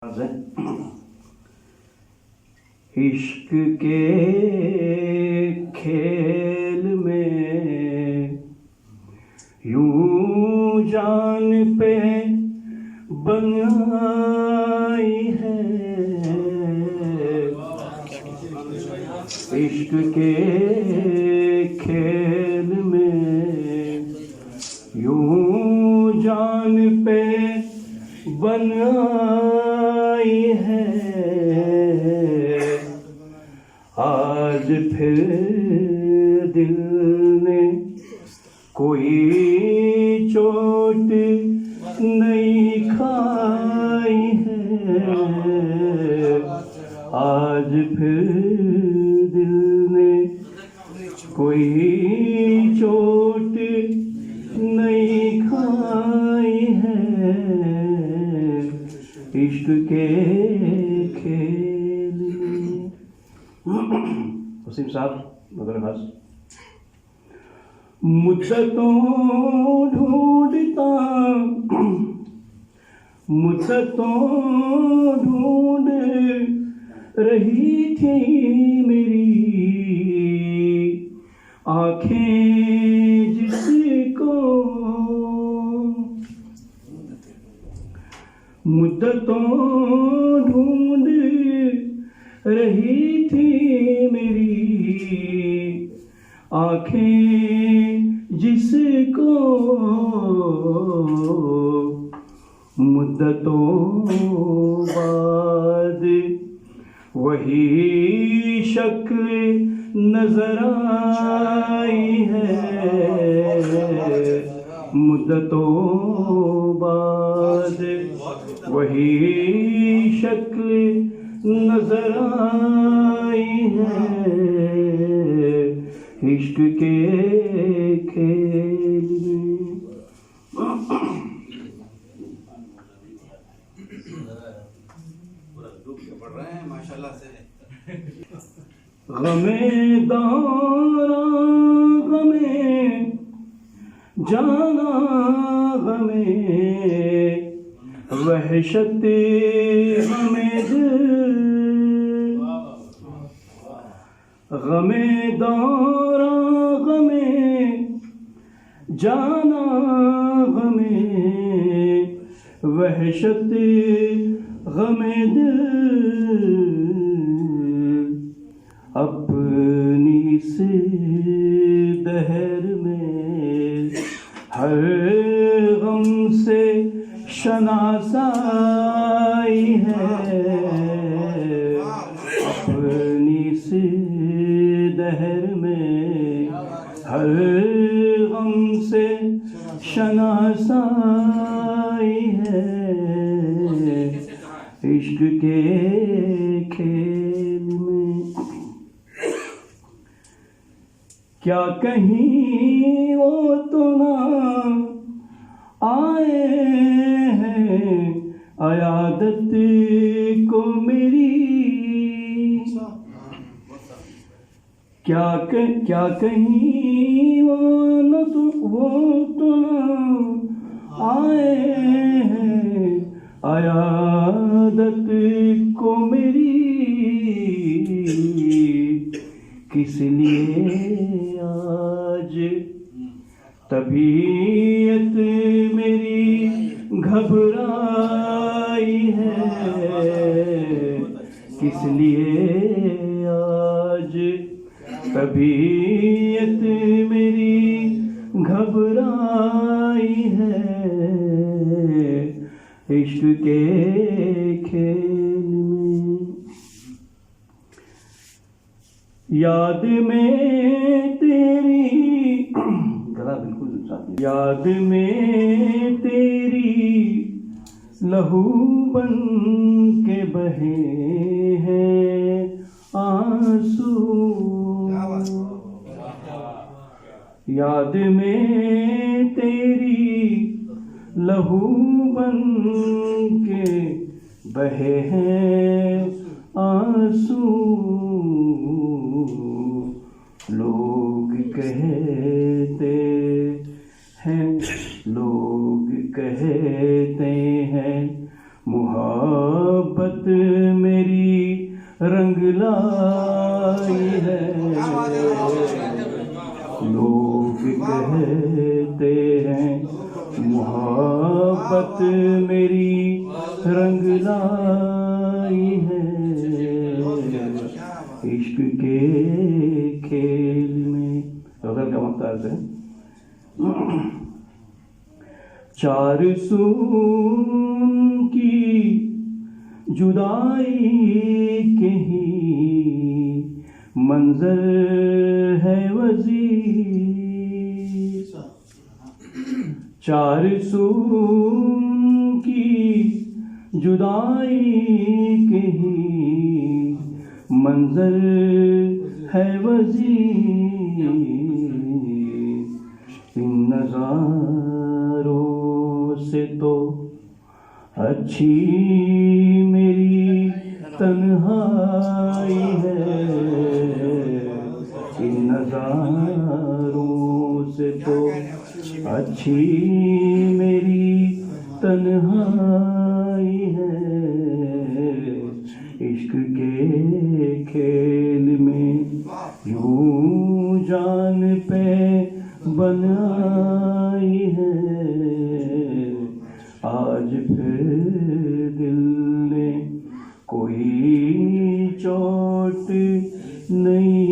इश्क के खेल में यूं जान पे बनाई है। इश्क के खेल में यूं जान पे बनाई है। आज फिर दिल ने कोई चोट नहीं खाई है। आज फिर दिल ने कोई चोट नहीं खाई है। इश्क के खेल में। वसीम साहब मगर खास मुद्दतों ढूंढ रही थी मेरी आँखें जिसको। मुद्दतों ढूंढ रही थी मेरी आँखें जिसको। मुद्दतों बाद वही शक्ल नजर आई है। मुद्दतों बाद वही शक्ल नजर आई है। इश्क के खेल में। माशाल्लाह से गमे दारा गमे जाना गमे वहशत गमे गमे दारा गमे जाना गमे वहशत गमे दिल। अपनी से दहर में हर गम से शनासाई है। अपनी से दहर में हर गम से शनासाई है। इश्क के खेल में क्या कहीं वो तो ना आए हैं अयादत को मेरी। क्या कहीं वो तो ना आए हैं अयादत को मेरी। किस लिए आज तबीयत मेरी घबराई है। किस लिए आज तबीयत मेरी घबराई है। इश्क के खेल में याद में तेरी गला बिल्कुल साथ। याद में तेरी लहू बन के बहे हैं आंसू। याद में तेरी लहू बन के बहे हैं आंसू। लोग कहते हैं लोग कहते हैं मुहब्बत मोहब्बत मेरी रंग लाई है। लोग कहते हैं मोहब्बत मेरी रंग लाई है। इश्क के खेल में गज़ल का मुख्तार है। चार सून की जुदाई के ही मंजर है वज़ीर। चार सून की जुदाई के ही मंजर है वज़ीर। इन नज़ारों से तो अच्छी मेरी तन्हाई है। इन नज़ारों से तो अच्छी मेरी तन्हाई है। इश्क के खेल में यूं जान पे बनाई है। आज फिर दिल ने कोई चोट नहीं